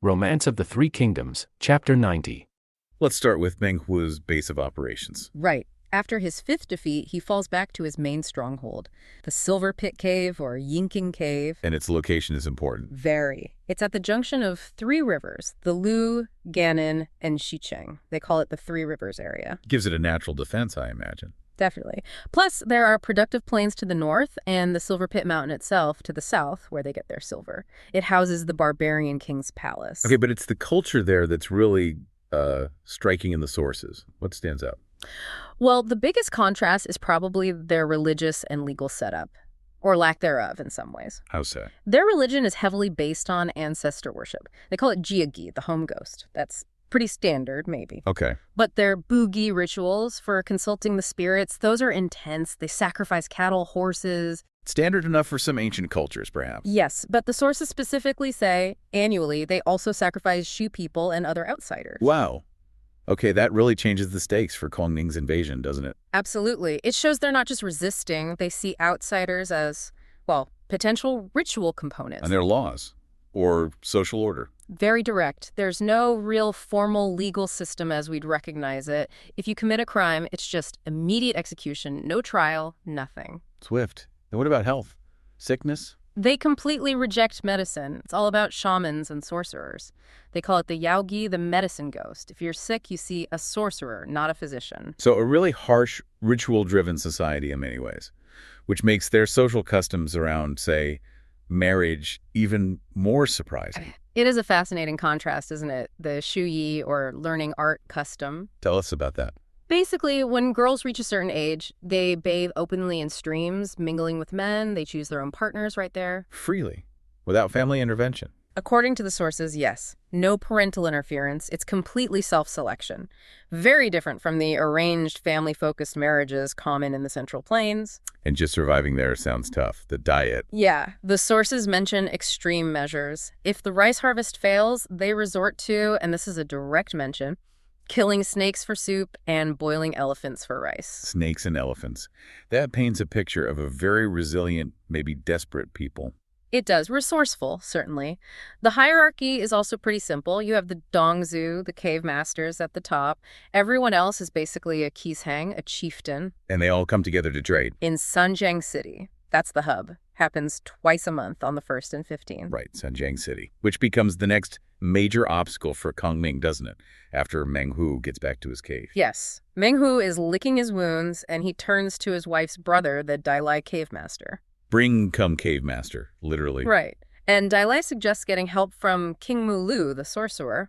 Romance of the Three Kingdoms, Chapter 90. Let's start with Menghuo's base of operations. Right. After his fifth defeat, he falls back to his main stronghold, the Silver Pit Cave or Yinking Cave. And its location is important. Very. It's at the junction of three rivers, the Lu, Ganin, and Xicheng. They call it the Three Rivers area. Gives it a natural defense, I imagine. Definitely. Plus, there are productive plains to the north and the Silver Pit Mountain itself to the south, where they get their silver. It houses the barbarian king's palace. Okay, but it's the culture there that's really striking in the sources. What stands out? Well, the biggest contrast is probably their religious and legal setup, or lack thereof in some ways. How so? Their religion is heavily based on ancestor worship. They call it Jiagi, the home ghost. That's pretty standard, maybe. Okay. But their boogie rituals for consulting the spirits, those are intense. They sacrifice cattle, horses. Standard enough for some ancient cultures, perhaps. Yes, but the sources specifically say, annually, they also sacrifice Shu people and other outsiders. Wow. Okay, that really changes the stakes for Kongning's invasion, doesn't it? Absolutely. It shows they're not just resisting. They see outsiders as, well, potential ritual components. And their laws or social order. Very direct. There's no real formal legal system as we'd recognize it. If you commit a crime, it's just immediate execution, no trial, nothing. Swift. And what about health? Sickness? They completely reject medicine. It's all about shamans and sorcerers. They call it the Yaogi, the medicine ghost. If you're sick, you see a sorcerer, not a physician. So a really harsh, ritual-driven society in many ways, which makes their social customs around, say, marriage even more surprising. It is a fascinating contrast, isn't it? The shuyi, or learning art custom. Tell us about that. Basically, when girls reach a certain age, they bathe openly in streams, mingling with men. They choose their own partners right there. Freely, without family intervention. According to the sources, yes. No parental interference. It's completely self-selection. Very different from the arranged family-focused marriages common in the Central Plains. And just surviving there sounds tough. The diet. Yeah. The sources mention extreme measures. If the rice harvest fails, they resort to, and this is a direct mention, killing snakes for soup and boiling elephants for rice. Snakes and elephants. That paints a picture of a very resilient, maybe desperate people. It does. Resourceful, certainly. The hierarchy is also pretty simple. You have the Dongzu, the cave masters at the top. Everyone else is basically a Qisheng, a chieftain. And they all come together to trade. In Sanjiang City. That's the hub. Happens twice a month on the 1st and 15th. Right, Sanjiang City. Which becomes the next major obstacle for Kongming, doesn't it? After Menghuo gets back to his cave. Yes. Menghuo is licking his wounds, and he turns to his wife's brother, the Dailai cave master. Bring come cave master, literally. Right. And Dailai suggests getting help from King Mulu, the sorcerer.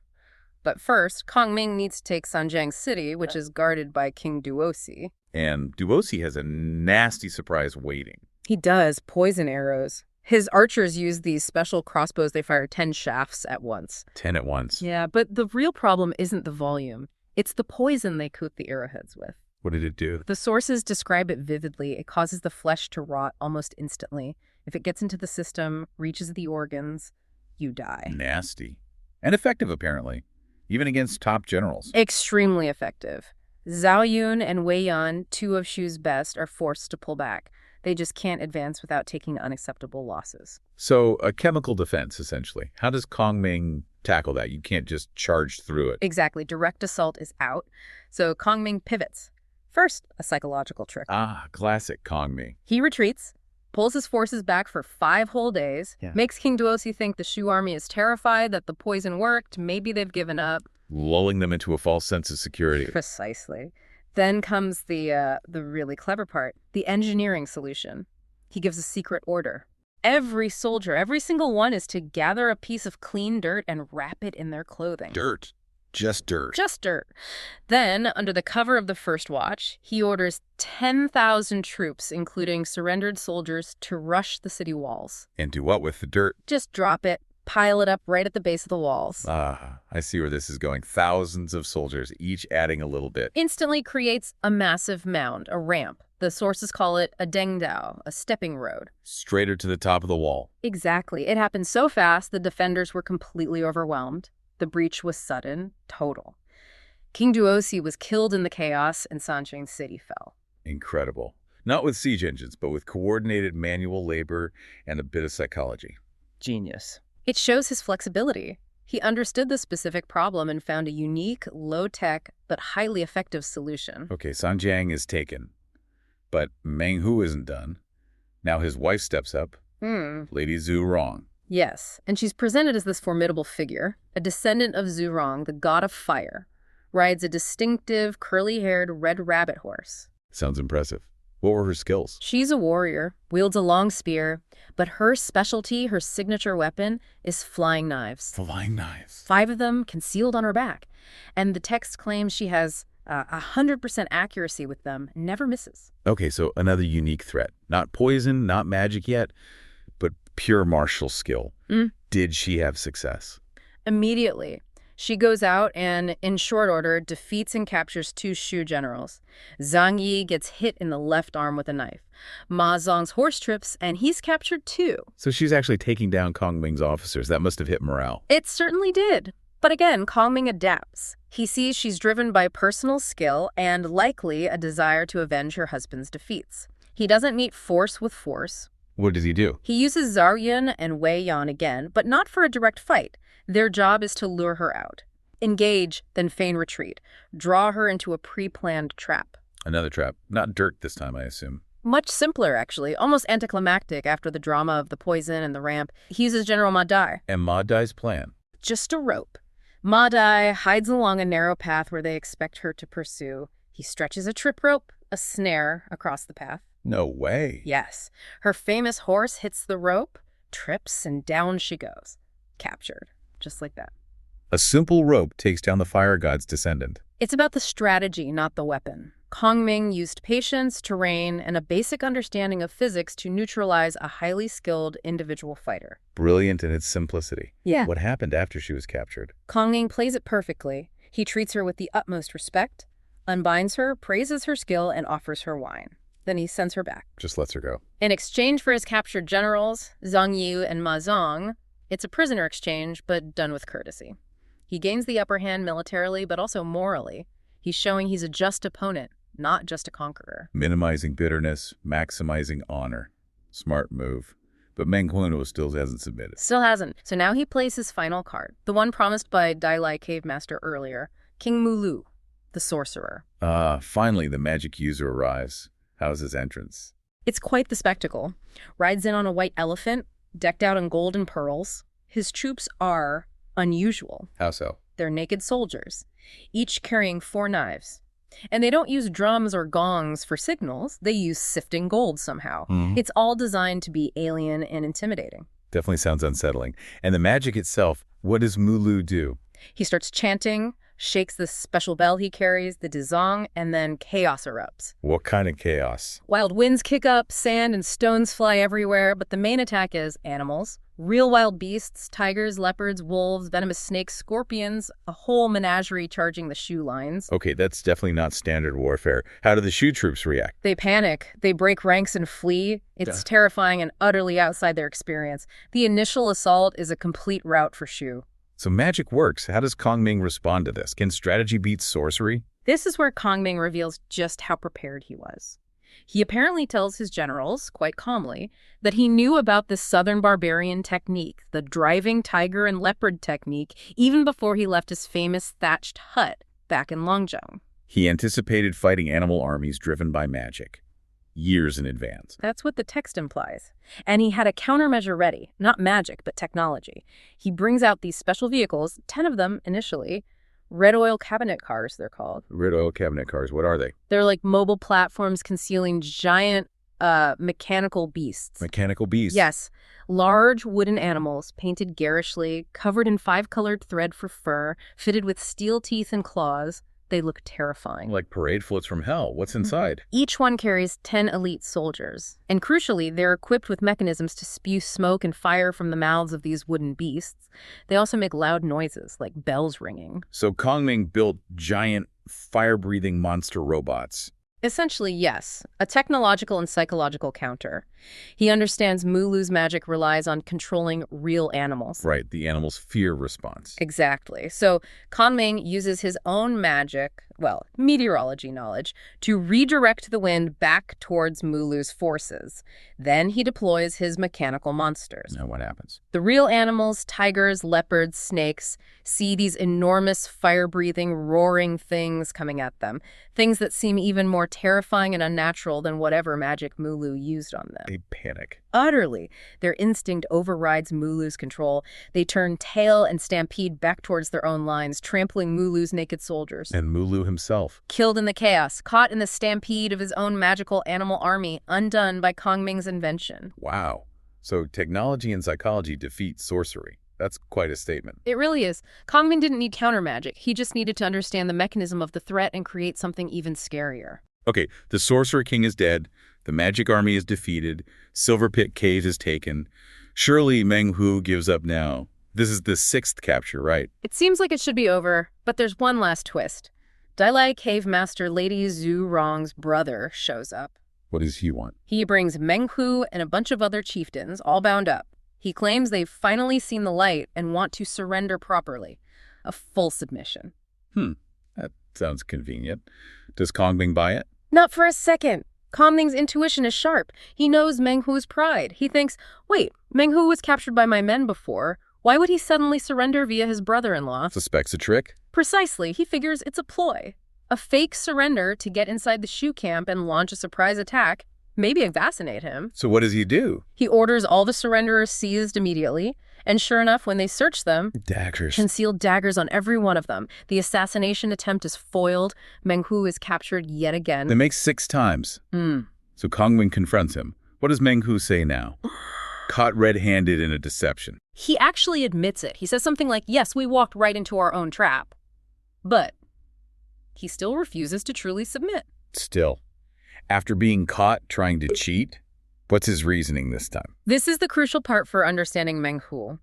But first, Kongming needs to take Sanjiang City, which is guarded by King Duosi. And Duosi has a nasty surprise waiting. He does. Poison arrows. His archers use these special crossbows. They fire 10 shafts at once. 10 at once. Yeah, but the real problem isn't the volume. It's the poison they coat the arrowheads with. What did it do? The sources describe it vividly. It causes the flesh to rot almost instantly. If it gets into the system, reaches the organs, you die. Nasty. And effective, apparently. Even against top generals. Extremely effective. Zhao Yun and Wei Yan, two of Shu's best, are forced to pull back. They just can't advance without taking unacceptable losses. So a chemical defense, essentially. How does Kongming tackle that? You can't just charge through it. Exactly. Direct assault is out. So Kongming pivots. First, a psychological trick. Ah, classic Kongming. He retreats, pulls his forces back for 5 whole days, makes King Duosi think the Shu army is terrified that the poison worked, maybe they've given up. Lulling them into a false sense of security. Precisely. Then comes the really clever part, the engineering solution. He gives a secret order. Every soldier, every single one, is to gather a piece of clean dirt and wrap it in their clothing. Dirt. Just dirt. Just dirt. Then, under the cover of the first watch, he orders 10,000 troops, including surrendered soldiers, to rush the city walls. And do what with the dirt? Just drop it, pile it up right at the base of the walls. Ah, I see where this is going. Thousands of soldiers, each adding a little bit. Instantly creates a massive mound, a ramp. The sources call it a dengdao, a stepping road. Straighter to the top of the wall. Exactly. It happened so fast, the defenders were completely overwhelmed. The breach was sudden, total. King Duosi was killed in the chaos, and Sanjiang City fell. Incredible. Not with siege engines, but with coordinated manual labor and a bit of psychology. Genius. It shows his flexibility. He understood the specific problem and found a unique, low-tech, but highly effective solution. Okay, Sanjiang is taken, but Menghuo isn't done. Now his wife steps up. Lady Zhu Rong. Yes, and she's presented as this formidable figure, a descendant of Zhu Rong, the god of fire, rides a distinctive, curly-haired red rabbit horse. Sounds impressive. What were her skills? She's a warrior, wields a long spear, but her specialty, her signature weapon, is flying knives. Flying knives. 5 of them concealed on her back. And the text claims she has 100% accuracy with them, never misses. Okay, so another unique threat. Not poison, not magic yet, but pure martial skill. Did she have success? Immediately, she goes out and, in short order, defeats and captures 2 Shu generals. Zhang Yi gets hit in the left arm with a knife. Ma Zong's horse trips, and he's captured too. So she's actually taking down Kong Ming's officers. That must have hit morale. It certainly did. But again, Kong Ming adapts. He sees she's driven by personal skill and likely a desire to avenge her husband's defeats. He doesn't meet force with force. What does he do? He uses Zhao Yun and Wei Yan again, but not for a direct fight. Their job is to lure her out. Engage, then feign retreat. Draw her into a pre-planned trap. Another trap. Not dirt this time, I assume. Much simpler, actually. Almost anticlimactic after the drama of the poison and the ramp. He uses General Ma Dai. And Ma Dai's plan? Just a rope. Ma Dai hides along a narrow path where they expect her to pursue. He stretches a trip rope, a snare, across the path. No way. Yes. Her famous horse hits the rope, trips, and down she goes. Captured. Just like that. A simple rope takes down the fire god's descendant. It's about the strategy, not the weapon. Kong Ming used patience, terrain, and a basic understanding of physics to neutralize a highly skilled individual fighter. Brilliant in its simplicity. Yeah. What happened after she was captured? Kong Ming plays it perfectly. He treats her with the utmost respect, unbinds her, praises her skill, and offers her wine. Then he sends her back. Just lets her go. In exchange for his captured generals, Zhang Yu and Ma Zong, it's a prisoner exchange, but done with courtesy. He gains the upper hand militarily, but also morally. He's showing he's a just opponent, not just a conqueror. Minimizing bitterness, maximizing honor. Smart move. But Menghuo still hasn't submitted. Still hasn't. So now he plays his final card, the one promised by Dai Lai Cave Master earlier, King Mulu, the sorcerer. Finally the magic user arrives. How's his entrance? It's quite the spectacle. Rides in on a white elephant, decked out in gold and pearls. His troops are unusual. How so? They're naked soldiers, each carrying 4 knives. And they don't use drums or gongs for signals. They use sifting gold somehow. It's all designed to be alien and intimidating. Definitely sounds unsettling. And the magic itself, what does Mulu do? He starts chanting, shakes the special bell he carries, the dizong, and then chaos erupts. What kind of chaos? Wild winds kick up, sand and stones fly everywhere, but the main attack is animals. Real wild beasts, tigers, leopards, wolves, venomous snakes, scorpions, a whole menagerie charging the Shu lines. Okay, that's definitely not standard warfare. How do the Shu troops react? They panic. They break ranks and flee. It's terrifying and utterly outside their experience. The initial assault is a complete rout for Shu. So magic works. How does Kong Ming respond to this? Can strategy beat sorcery? This is where Kong Ming reveals just how prepared he was. He apparently tells his generals, quite calmly, that he knew about this southern barbarian technique, the driving tiger and leopard technique, even before he left his famous thatched hut back in Longzhou. He anticipated fighting animal armies driven by magic. Years in advance. That's what the text implies. And he had a countermeasure ready, not magic, but technology. He brings out these special vehicles, 10 of them initially, red oil cabinet cars, they're called. Red oil cabinet cars, what are they? They're like mobile platforms concealing giant mechanical beasts. Mechanical beasts? Yes. Large wooden animals, painted garishly, covered in 5-colored thread for fur, fitted with steel teeth and claws. They look terrifying. Like parade floats from hell. What's inside? Each one carries 10 elite soldiers. And crucially, they're equipped with mechanisms to spew smoke and fire from the mouths of these wooden beasts. They also make loud noises, like bells ringing. So Kong Ming built giant, fire-breathing monster robots. Essentially, yes. A technological and psychological counter. He understands Mulu's magic relies on controlling real animals. Right, the animal's fear response. Exactly. So Kong Ming uses his own magic, well, meteorology knowledge, to redirect the wind back towards Mulu's forces. Then he deploys his mechanical monsters. Now what happens? The real animals, tigers, leopards, snakes, see these enormous fire-breathing, roaring things coming at them. Things that seem even more terrifying and unnatural than whatever magic Mulu used on them. They panic. Utterly. Their instinct overrides Mulu's control. They turn tail and stampede back towards their own lines, trampling Mulu's naked soldiers. And Mulu himself. Killed in the chaos, caught in the stampede of his own magical animal army, undone by Kong Ming's invention. Wow. So technology and psychology defeat sorcery. That's quite a statement. It really is. Kong Ming didn't need counter magic. He just needed to understand the mechanism of the threat and create something even scarier. Okay, the Sorcerer King is dead. The magic army is defeated. Silver Pit Cave is taken. Surely Menghuo gives up now. This is the 6th capture, right? It seems like it should be over, but there's one last twist. Dailai Cave Master Lady Zhu Rong's brother shows up. What does he want? He brings Menghuo and a bunch of other chieftains, all bound up. He claims they've finally seen the light and want to surrender properly. A full submission. That sounds convenient. Does Kong Ming buy it? Not for a second. Kong Ming's intuition is sharp. He knows Menghuo's pride. He thinks, wait, Menghuo was captured by my men before. Why would he suddenly surrender via his brother-in-law? Suspects a trick? Precisely. He figures it's a ploy. A fake surrender to get inside the Shu camp and launch a surprise attack. Maybe vaccinate him. So what does he do? He orders all the surrenderers seized immediately, and sure enough, when they search them, Daggers. concealed daggers on every one of them. The assassination attempt is foiled. Menghuo is captured yet again. That makes 6 times. So Kong Ming confronts him. What does Menghuo say now? Caught red-handed in a deception. He actually admits it. He says something like, yes, we walked right into our own trap. But he still refuses to truly submit. Still, after being caught trying to cheat, what's his reasoning this time? This is the crucial part for understanding Menghuo.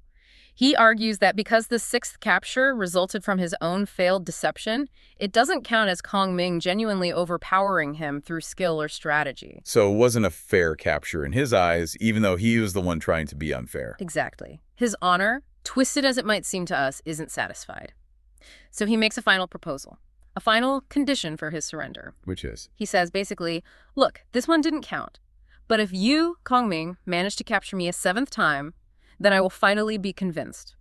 He argues that because the 6th capture resulted from his own failed deception, it doesn't count as Kong Ming genuinely overpowering him through skill or strategy. So it wasn't a fair capture in his eyes, even though he was the one trying to be unfair. Exactly. His honor, twisted as it might seem to us, isn't satisfied. So he makes a final proposal. A final condition for his surrender. Which is? He says basically, look, this one didn't count. But if you, Kong Ming, manage to capture me a 7th time, then I will finally be convinced.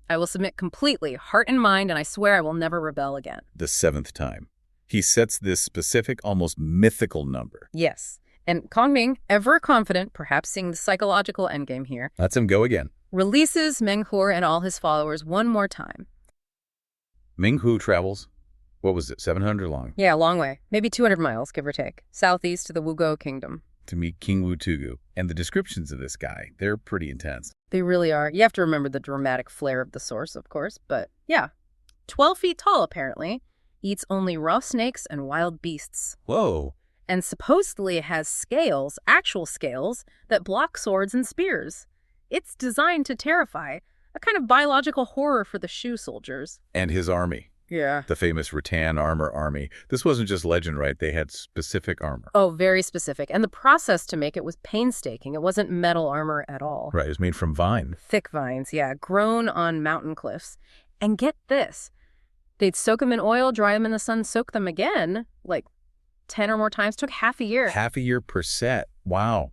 I will submit completely, heart and mind, and I swear I will never rebel again. The 7th time. He sets this specific, almost mythical number. Yes. And Kong Ming, ever confident, perhaps seeing the psychological endgame here, Lets him go again. releases Menghuo and all his followers one more time. Menghuo travels, what was it, 700 long, Yeah, a long way. Maybe 200 miles, give or take. Southeast to the Wugo Kingdom. to meet King Wutugu. And the descriptions of this guy, they're pretty intense. They really are. You have to remember the dramatic flair of the source, of course, but yeah. 12 feet tall, apparently. Eats only raw snakes and wild beasts. Whoa. And supposedly has scales, actual scales, that block swords and spears. It's designed to terrify. A kind of biological horror for the Shu soldiers. And his army. Yeah. The famous rattan armor army. This wasn't just legend, right? They had specific armor. Oh, very specific. And the process to make it was painstaking. It wasn't metal armor at all. Right, it was made from vine. Thick vines, yeah, grown on mountain cliffs. And get this. They'd soak them in oil, dry them in the sun, soak them again, like 10 or more times. Took half a year. Half a year per set. Wow.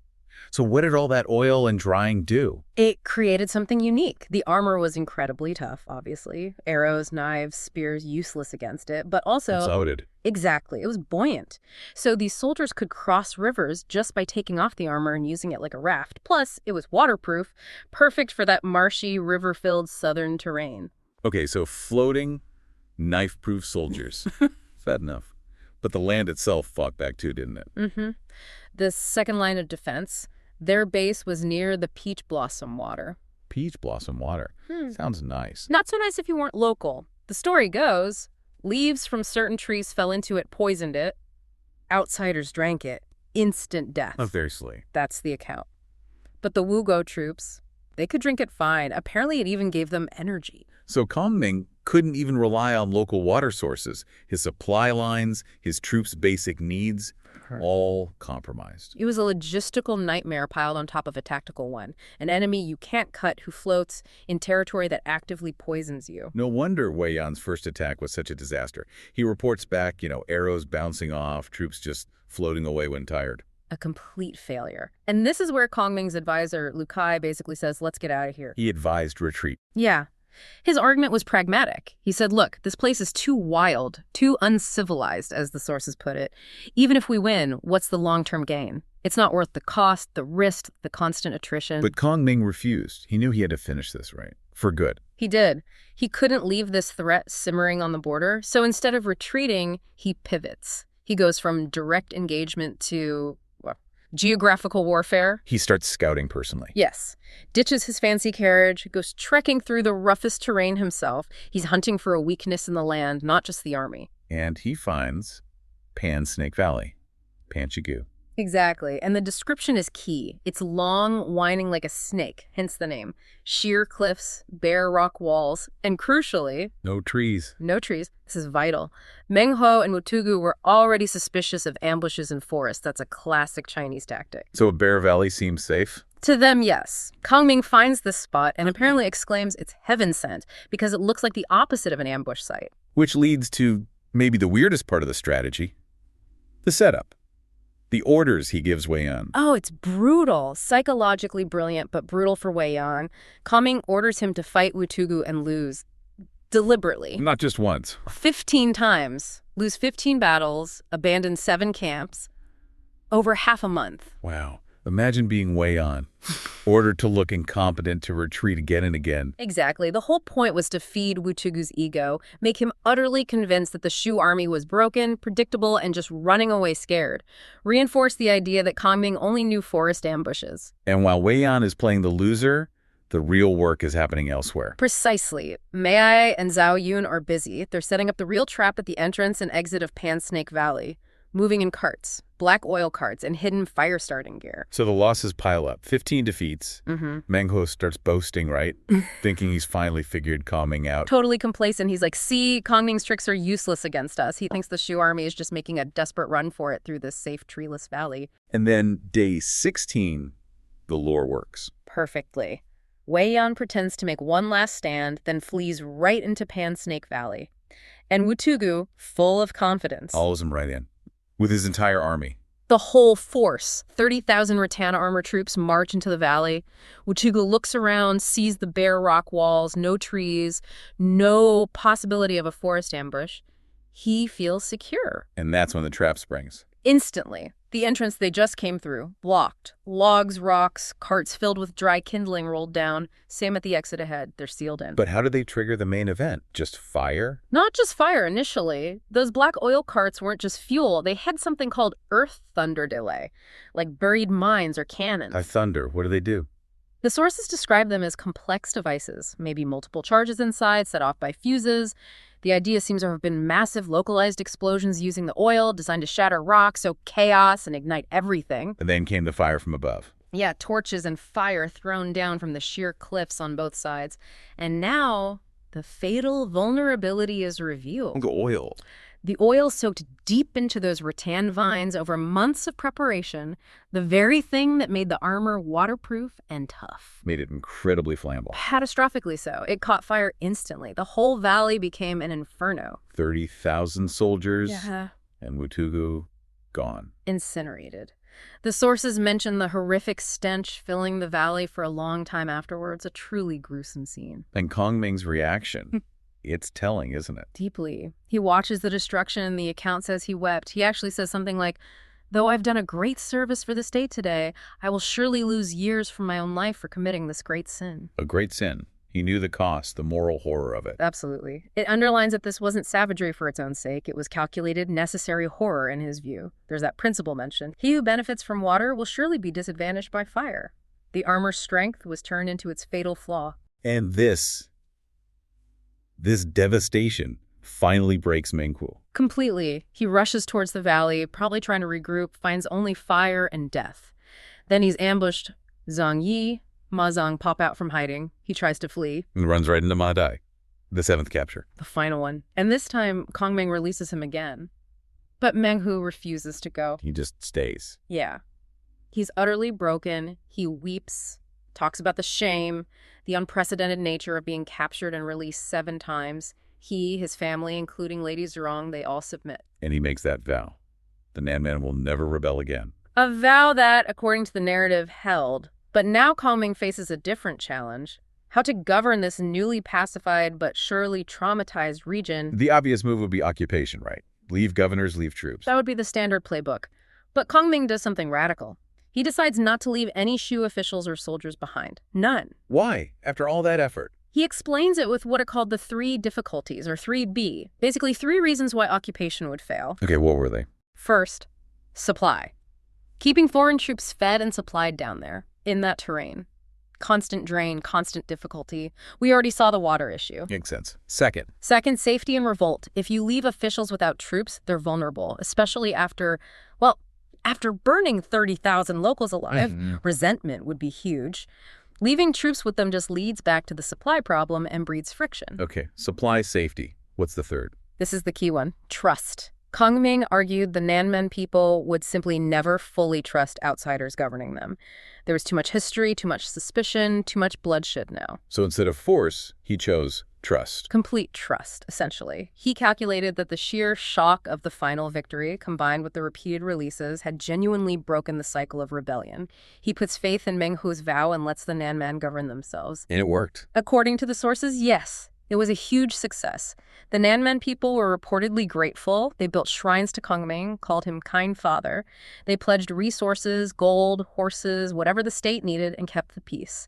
So what did all that oil and drying do? It created something unique. The armor was incredibly tough, obviously. Arrows, knives, spears, useless against it. But also... So did. Exactly. It was buoyant. So these soldiers could cross rivers just by taking off the armor and using it like a raft. Plus, it was waterproof, perfect for that marshy, river-filled southern terrain. Okay, so floating, knife-proof soldiers. Fed enough. But the land itself fought back too, didn't it? Mm-hmm. The second line of defense, their base was near the peach blossom water. Peach blossom water. Sounds nice. Not so nice if you weren't local. The story goes, leaves from certain trees fell into it, poisoned it. Outsiders drank it. Instant death. Obviously. That's the account. But the Wugo troops, they could drink it fine. Apparently it even gave them energy. So Kong Ming couldn't even rely on local water sources. His supply lines, his troops' basic needs, all compromised. It was a logistical nightmare piled on top of a tactical one. An enemy you can't cut who floats in territory that actively poisons you. No wonder Wei Yan's first attack was such a disaster. He reports back, arrows bouncing off, troops just floating away when tired. A complete failure. And this is where Kong Ming's advisor, Lu Kai, basically says, let's get out of here. He advised retreat. Yeah. His argument was pragmatic. He said, look, this place is too wild, too uncivilized, as the sources put it. Even if we win, what's the long-term gain? It's not worth the cost, the risk, the constant attrition. But Kong Ming refused. He knew he had to finish this, right? For good. He did. He couldn't leave this threat simmering on the border, so instead of retreating, he pivots. He goes from direct engagement to geographical warfare. He starts scouting personally. Yes. Ditches his fancy carriage, goes trekking through the roughest terrain himself. He's hunting for a weakness in the land, not just the army. And he finds Pan Snake Valley, Panchigu. Exactly. And the description is key. It's long, winding like a snake, hence the name. Sheer cliffs, bare rock walls, and crucially... No trees. No trees. This is vital. Menghuo and Wutugu were already suspicious of ambushes in forests. That's a classic Chinese tactic. So a bare valley seems safe? To them, yes. Kong Ming finds this spot and apparently exclaims it's heaven sent because it looks like the opposite of an ambush site. Which leads to maybe the weirdest part of the strategy, the setup. The orders he gives Wei Yan. Oh, it's brutal. Psychologically brilliant, but brutal for Wei Yan. Kong Ming orders him to fight Wutugu and lose. Deliberately. Not just once. 15 times. Lose 15 battles. Abandon 7 camps. Over half a month. Wow. Imagine being Wei Yan, ordered to look incompetent to retreat again and again. Exactly. The whole point was to feed Wutugu's ego, make him utterly convinced that the Shu army was broken, predictable, and just running away scared. Reinforce the idea that Kong Ming only knew forest ambushes. And while Wei Yan is playing the loser, the real work is happening elsewhere. Precisely. Mei Ai and Zhao Yun are busy. They're setting up the real trap at the entrance and exit of Pan Snake Valley. Moving in carts, black oil carts, and hidden fire-starting gear. So the losses pile up. 15 defeats. Menghuo starts boasting, right? Thinking he's finally figured Kong Ming out. Totally complacent. He's like, see, Kong Ming's tricks are useless against us. He thinks the Shu army is just making a desperate run for it through this safe, treeless valley. And then day 16, the lure works. Perfectly. Wei Yan pretends to make one last stand, then flees right into Pan Snake Valley. And Wutugu, full of confidence, Follows him right in. With his entire army. the whole force, 30,000 Ratana armor troops, march into the valley. Wutugu looks around, sees the bare rock walls, no trees, no possibility of a forest ambush. He feels secure. And that's when the trap springs. Instantly. The entrance they just came through, blocked. Logs, rocks, carts filled with dry kindling rolled down. Same at the exit ahead. They're sealed in. But how did they trigger the main event? Just fire? Not just fire initially. Those black oil carts weren't just fuel. They had something called earth thunder delay, like buried mines or cannons. By thunder, what do they do? The sources describe them as complex devices, maybe multiple charges inside set off by fuses. The idea seems to have been massive localized explosions using the oil, designed to shatter rocks, sow chaos, and ignite everything. And then came the fire from above. Yeah, torches and fire thrown down from the sheer cliffs on both sides. And now, the fatal vulnerability is revealed. The oil. The oil soaked deep into those rattan vines over months of preparation, the very thing that made the armor waterproof and tough. Made it incredibly flammable. Catastrophically so. It caught fire instantly. The whole valley became an inferno. 30,000 soldiers. Yeah. And Wutugu gone. Incinerated. The sources mention the horrific stench filling the valley for a long time afterwards, a truly gruesome scene. And Kong Ming's reaction. It's telling, isn't it? Deeply. He watches the destruction and the account says he wept. He actually says something like, "Though I've done a great service for the state today, I will surely lose years from my own life for committing this great sin." A great sin. He knew the cost, the moral horror of it. Absolutely. It underlines that this wasn't savagery for its own sake. It was calculated, necessary horror in his view. There's that principle mentioned. He who benefits from water will surely be disadvantaged by fire. The armor's strength was turned into its fatal flaw. And this devastation finally breaks Menghuo. Completely. He rushes towards the valley, probably trying to regroup, finds only fire and death. Then he's ambushed. Zhang Yi, Ma Zhang pop out from hiding. He tries to flee. And runs right into Ma Dai. The seventh capture. The final one. And this time, Kongming releases him again. But Menghuo refuses to go. He just stays. Yeah. He's utterly broken. He weeps, talks about the shame, the unprecedented nature of being captured and released 7 times. He, his family, including Lady Zhurong, they all submit. And he makes that vow. The Nan Man will never rebel again. A vow that, according to the narrative, held. But now Kongming faces a different challenge. How to govern this newly pacified but surely traumatized region. The obvious move would be occupation, right? Leave governors, leave troops. That would be the standard playbook. But Kongming does something radical. He decides not to leave any Shu officials or soldiers behind. None. Why? After all that effort? He explains it with what are called the 3 difficulties, or 3B. Basically, 3 reasons why occupation would fail. Okay, what were they? First, supply. Keeping foreign troops fed and supplied down there, in that terrain. Constant drain, constant difficulty. We already saw the water issue. Makes sense. Second, Safety and revolt. If you leave officials without troops, they're vulnerable, especially after burning 30,000 locals alive. Resentment would be huge. Leaving troops with them just leads back to the supply problem and breeds friction. Okay, supply safety. What's the third? This is the key one. Trust. Kongming argued the Nanmen people would simply never fully trust outsiders governing them. There was too much history, too much suspicion, too much bloodshed now. So instead of force, he chose trust. Complete trust, essentially. He calculated that the sheer shock of the final victory, combined with the repeated releases, had genuinely broken the cycle of rebellion. He puts faith in Menghuo's vow and lets the Nanman govern themselves. And it worked. According to the sources, yes. It was a huge success. The Nanmen people were reportedly grateful. They built shrines to Kongming, called him kind father. They pledged resources, gold, horses, whatever the state needed, and kept the peace.